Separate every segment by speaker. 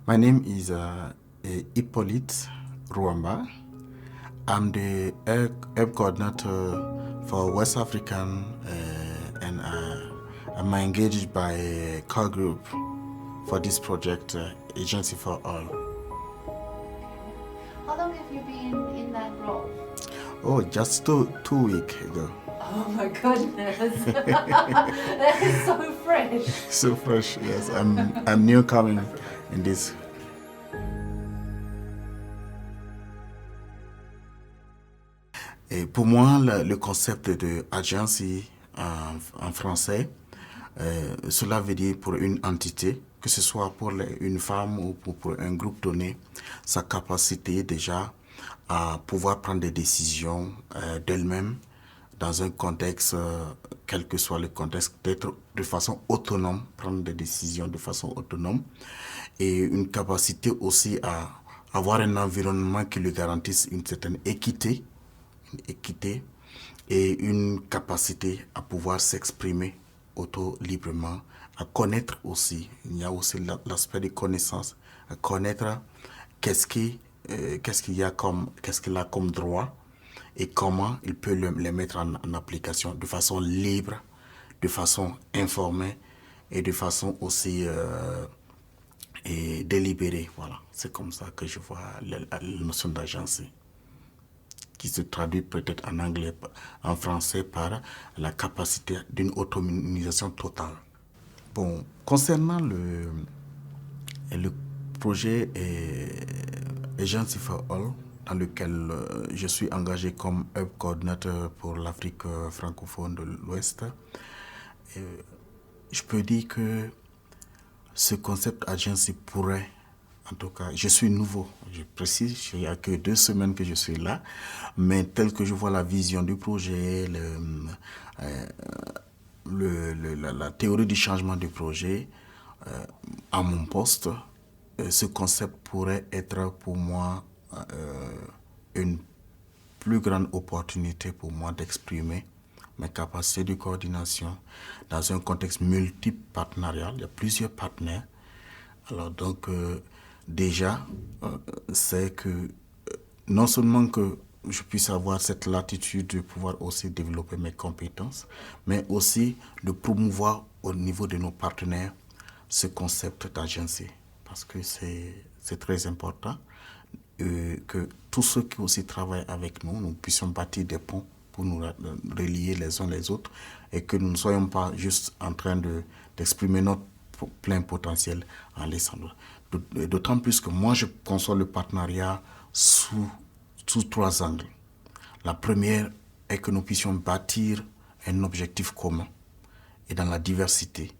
Speaker 1: My name is Hippolyte Ruamba. I'm the help coordinator for West African and I'm engaged by a core group for this project, Agency for All.
Speaker 2: How long have you been in that role?
Speaker 1: Oh, just two weeks ago.
Speaker 2: Oh my goodness, that is so fresh.
Speaker 1: So fresh, yes. I'm new coming in this. Et pour moi, le concept de agency en français, cela veut dire pour une entité, que ce soit pour une femme ou pour un groupe donné, sa capacité déjà à pouvoir prendre des décisions d'elle-même dans un contexte, quel que soit le contexte, d'être de façon autonome, prendre des décisions de façon autonome, et une capacité aussi à avoir un environnement qui lui garantisse une certaine équité et une capacité à pouvoir s'exprimer librement, à connaître aussi. Il y a aussi l'aspect de connaissance, à connaître qu'est-ce qu'il a comme droit et comment il peut les mettre en application de façon libre, de façon informée et de façon aussi délibérée. Voilà, c'est comme ça que je vois la notion d'agence, qui se traduit peut-être en anglais, en français par la capacité d'une autonomisation totale. Bon, concernant le projet Agency for All, dans lequel je suis engagé comme hub coordinateur pour l'Afrique francophone de l'Ouest, je peux dire que ce concept agency pourrait, en tout cas, je suis nouveau, je précise, il n'y a que 2 semaines que je suis là, mais tel que je vois la vision du projet, la théorie du changement du projet, à mon poste, ce concept pourrait être pour moi une plus grande opportunité pour moi d'exprimer mes capacités de coordination dans un contexte multipartenarial. Il y a plusieurs partenaires. Alors donc, déjà, c'est que non seulement que je puisse avoir cette latitude de pouvoir aussi développer mes compétences, mais aussi de promouvoir au niveau de nos partenaires ce concept d'agency. Parce que c'est très important que tous ceux qui aussi travaillent avec nous, nous puissions bâtir des ponts pour nous relier les uns les autres et que nous ne soyons pas juste en train d'exprimer notre plein potentiel en laissant. D'autant plus que moi, je conçois le partenariat sous 3 angles. La première est que nous puissions bâtir un objectif commun et dans la diversité.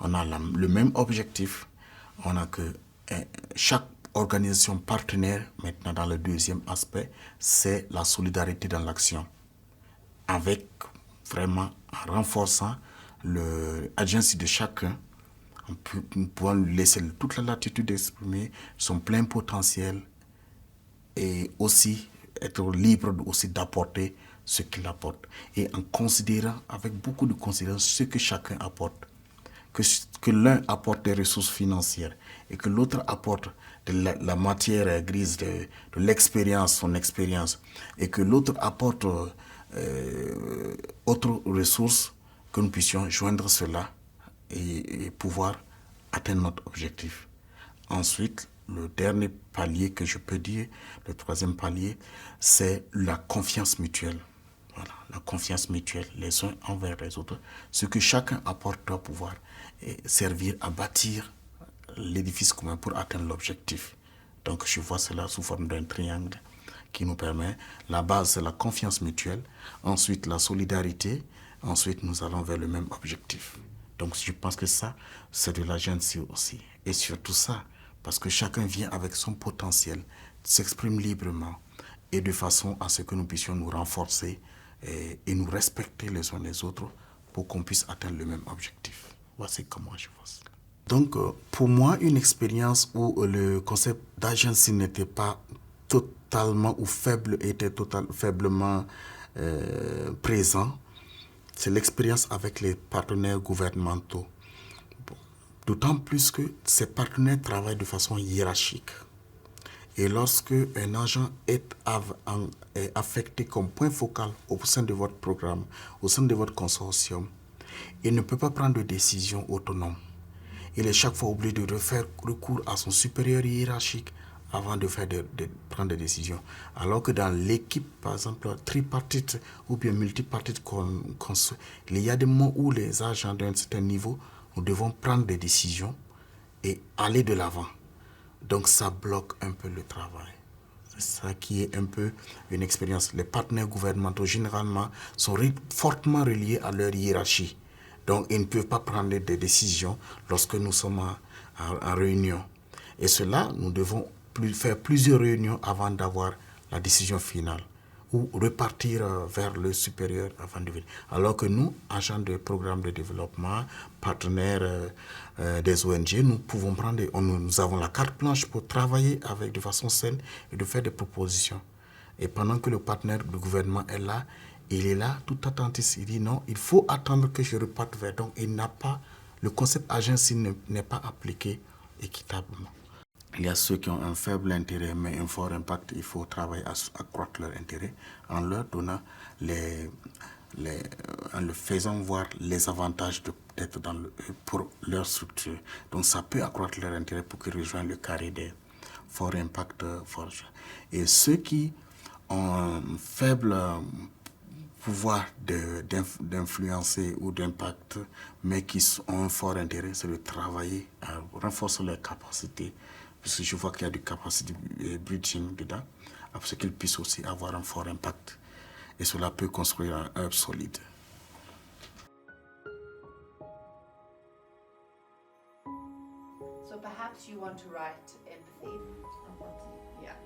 Speaker 1: On a le même objectif, on a que chaque organisation partenaire, maintenant dans le deuxième aspect, c'est la solidarité dans l'action. Avec vraiment, en renforçant l'agency de chacun, nous pouvons lui laisser toute la latitude d'exprimer son plein potentiel et aussi être libre aussi d'apporter ce qu'il apporte. Et en considérant, avec beaucoup de considération, ce que chacun apporte. Que l'un apporte des ressources financières et que l'autre apporte de la matière grise, de l'expérience, son expérience, et que l'autre apporte autres ressources, que nous puissions joindre cela et pouvoir atteindre notre objectif. Ensuite, le dernier palier que je peux dire, le troisième palier, c'est la confiance mutuelle. Voilà, la confiance mutuelle, les uns envers les autres. Ce que chacun apporte doit pouvoir servir à bâtir l'édifice commun pour atteindre l'objectif. Donc je vois cela sous forme d'un triangle qui nous permet, la base c'est la confiance mutuelle, ensuite la solidarité, ensuite nous allons vers le même objectif. Donc je pense que ça, c'est de l'agency aussi. Et surtout ça, parce que chacun vient avec son potentiel, s'exprime librement et de façon à ce que nous puissions nous renforcer et nous respecter les uns les autres pour qu'on puisse atteindre le même objectif. Voici comment je vois ça. Donc, pour moi, une expérience où le concept d'agency n'était pas totalement ou faiblement présent, c'est l'expérience avec les partenaires gouvernementaux. Bon, D'autant plus que ces partenaires travaillent de façon hiérarchique. Et lorsque un agent est affecté comme point focal au sein de votre programme, au sein de votre consortium, il ne peut pas prendre de décision autonome. Il est chaque fois obligé de refaire recours à son supérieur hiérarchique avant de prendre des décisions. Alors que dans l'équipe, par exemple, tripartite ou bien multipartite, il y a des moments où les agents d'un certain niveau, nous devons prendre des décisions et aller de l'avant. Donc ça bloque un peu le travail. C'est ça qui est un peu une expérience. Les partenaires gouvernementaux, généralement, sont fortement reliés à leur hiérarchie. Donc, ils ne peuvent pas prendre des décisions lorsque nous sommes en réunion. Et cela, nous devons faire plusieurs réunions avant d'avoir la décision finale ou repartir vers le supérieur avant de venir. Alors que nous, agents de programme de développement, partenaires des ONG, nous pouvons nous avons la carte blanche pour travailler de façon saine et de faire des propositions. Et pendant que le partenaire du gouvernement est là, il est là, tout attentiste. Il dit non, il faut attendre que je reparte vers. Donc, le concept agency n'est pas appliqué équitablement. Il y a ceux qui ont un faible intérêt mais un fort impact. Il faut travailler à accroître leur intérêt en leur donnant en leur faisant voir les avantages d'être pour leur structure. Donc ça peut accroître leur intérêt pour qu'ils rejoignent le carré des forts impacts forts. Et ceux qui ont un faible pouvoir d'influencer ou d'impact, mais qui ont un fort intérêt, c'est de travailler à renforcer leurs capacités, parce que je vois qu'il y a du capacity building dedans, pour qu'ils puissent aussi avoir un fort impact. Et cela peut construire un hub solide.
Speaker 2: So perhaps you want to write empathy. Yeah.